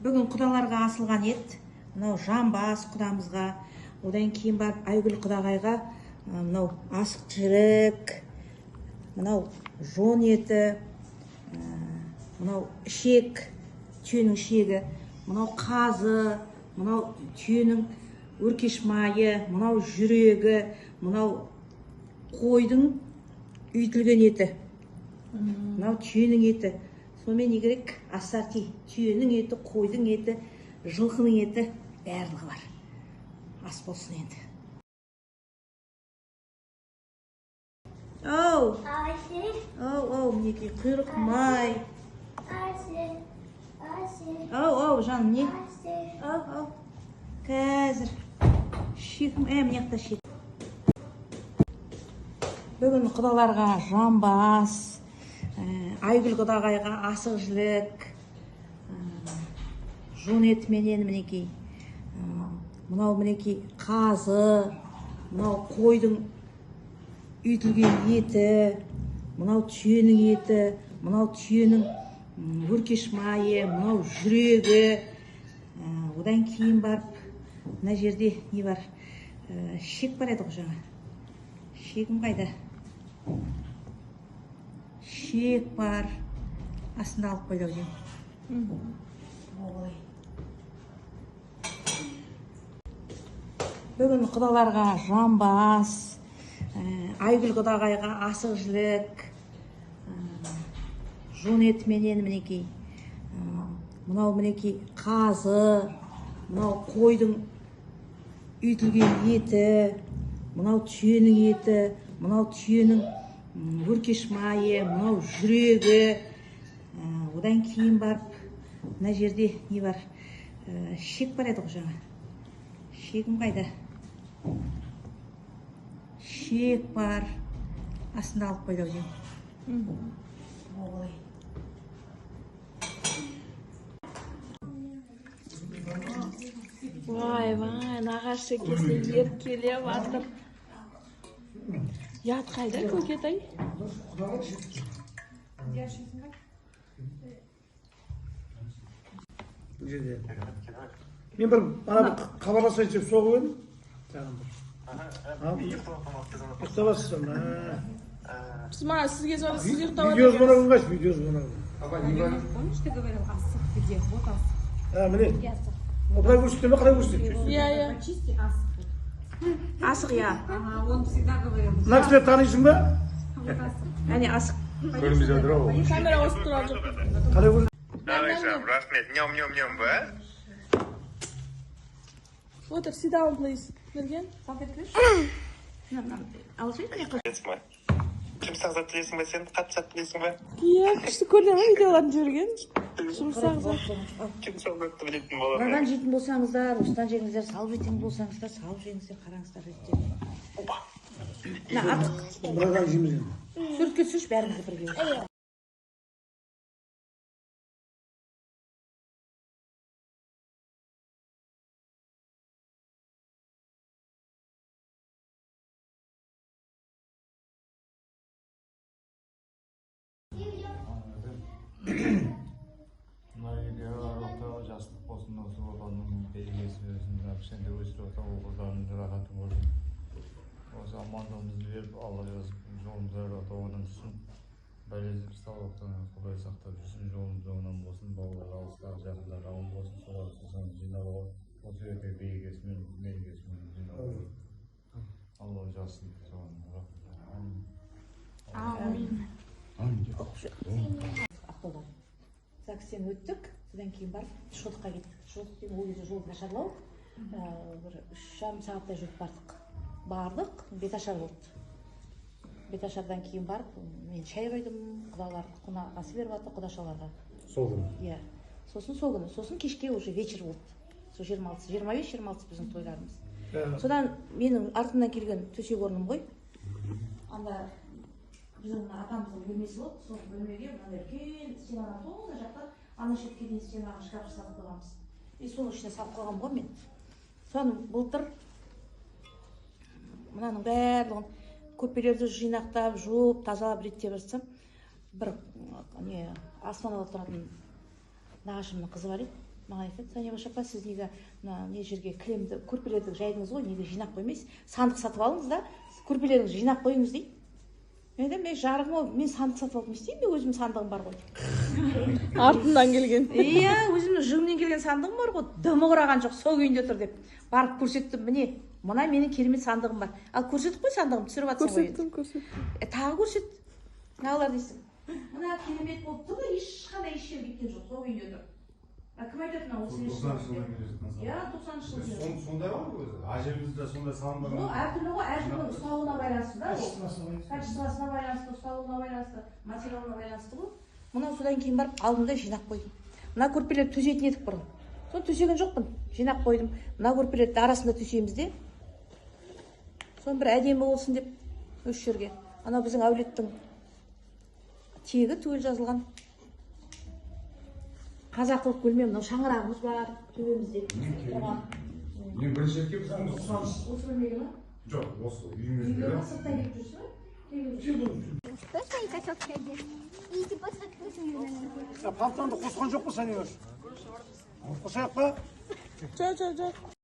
Бүгін құдаларға асылған ет. Мынау жамбас құдамызға, одан кейін барып Айгүл құдағайға мынау асық жірік, мынау жон еті, мынау ішек, түйенің ішегі, мынау қазы, мынау түйенің өркеш майы, мынау жүрегі, мынау қойдың үйтілген еті, мынау түйенің еті. Сонымен не керек? Ассорти. Түйенің еті, қойдың еті, жылқының еті барлығы бар. Ас болсын енді. Оу! Оу, мінекей құйрық май. Оу, жаным, не? Оу. Қазір. Шекім, міне жақта шек. Бүгін құдаларға жамбас, Айгүл құдағайға асық жілік, жон етіменен мінекей, мынау мінекей қазы, мынау қойдың үйтілген еті, мынау түйенің еті, мынау түйенің өркеш майы, мынау жүрегі. Одан кейін барып, мына жерде не бар? Шек бар еді ғой жаңа. Шегім қайда? Шек бар. Астында алып қойды деймін. Бүгін құдаларға жамбас, Айгүл құдағайға асық жілік, жон етіменен мінекей, мынау мінекей қазы, мынау қойдың үйтілген еті, мынау түйенің еті, мынау түйенің өркеш майы, мынау жүрегі. Одан кейін барып, мына жерде не бар? Шек бар еді ғой жаңа. Шегім қайда? Шек бар. Астында алып қойды деймін. Vay, nағашы келсе еркелеп атып. Ят қайда көкетай? Мен бір хабарласайын деп соғып едім. Ұйықтаватсыз. Мана сізге звонып, сіз ұйықтап Видеосы болған қайсы? Видеосы болған. Помнишь, ты говорил асық где? Вот асық. Міне. Былай көрсетті ме, қалай көрсетті? Иә. Почисти асық. Асық, я. Он всегда говорил. Мына кісілер танисың ба? Әне асық. Көрмей жатыр ау. Камера осып тұрған жоқ. Қалай көрсетті? Рахмет, нем ба? Отыр, sit down, please. Мерген? Жұмсақ зат тілесің ба сен? Қатты зат тілесің ба? Иә, күшті көрден ма видеоларын жіберген? Жұмсақ зат. Жұмсақ затты білетін болады. Мынадан жейтін болсаңыздар, осыдан жеңіздер, салып жейтін болсаңыздар, салып жеңіздер, қараңыздар еттен. Мына артық. Бұрадан жейміз енді. Суретке түсірші бәріңізді бірге. Жастық болсын, осы отанның берекесі болсын, сенде өсіп отан ұл-қыздарының рахатын көрсін. Осы амандығымызды беріп, Алла жолымызды оңынан түсін. Бәлезіп саулықтан Құдай сақтап жүрсін, жолымыз оңынан болсын, балалар алыстағы жақындар аман болсын, солар сосын жинап алып, осы өте берекесімен жинап алып. Алла жазсын, соған рахмет. Амин. Ақтаудан. ЗАГСтен өттік, содан кейін барып Шодыққа кеттік. Шодықпен ол кезде жол нашарлау. Бір 3,5 сағаттай жүріп бардық, Беташар болды. Беташардан кейін барып, мен шай қойдым, құдалар қонақ асы беріп жатты құдашаларға. Сол күні? Иә. Сосын сол күні, сосын кешке уже вечер болды. Сол 25-26 біздің тойларымыз. Содан менің артымнан келген төсек орным ғой. Анда біздің атамыздың бөлмесі болды, сол бөлмеге мынандай үлкен стенадан тоғыз жақта ана шетке дейін стенаға шкаф салып қойғанбыз. Соның ішіне салып қойған ғой мен. Соны былтыр мынаның барлығын көпелерді жинақтап, жуып, тазалап реттеп жатсам, бір астанада тұратын нағашымның қызы бар еді. маған айтады, Санияш апа, сіз неге мына не жерге кілемді көрпелерді жайдыңыз ғой, неге жинап қоймайсыз? Сандық сатып алыңыз да, көрпелеріңізді жинап қойыңыз дейді. Мен айтамын, мен жарығым ғой, мен сандық сатып алып не істеймін, мен өзімнің сандығым бар ғой. Артынан келген. Иә, өзімнің жүгімнен келген сандығым бар ғой, дымы құраған жоқ, сол күйінде тұр деп. Барып көрсеттім, міне, мына менің керемет сандығым бар. Ал көрсетіп қой сандығымды, түсіріп жатсың ғой. Көрсеттім. Тағы көрсет. Мыналар дейсің. Мына керемет болып тұр, ешқандай еш жерге кеткен жоқ, сол күйінде тұр. Кім айтады мына 30 жылдан бері? Иә, 90 жылдан. Сондай ғой өзі. Әжемізде сондай сандығы. Ну, әртүрлі ғой, әркімнің ұсталуына байланысты да. Качествосына байланысты, ұсталуына байланысты, материалына байланысты ғой. Мынау содан кейін барып алдым да жинап қойдым. Мына көрпелерді төсейтін едік бұрын. Соны төсеген жоқпын, жинап қойдым. Мына көрпелерді арасында төсейміз де. Соны бір әдемі болсын деп осы жерге. Анау біздің әулеттің тегі түгел жазылған. Қазақылық бөлме, мынау шаңырағымыз бар, төбемізде. Мен бірінші рет келіп тұрмын. Осы бөлмеге ма? Жоқ, осы үйімізде. Үйге ма, сырттан келіп жүрсің бе? Что свои кроссовки одеть? И типа с Палтаңды қосқан жоқ па Санияш? Қосайық па? Жоқ.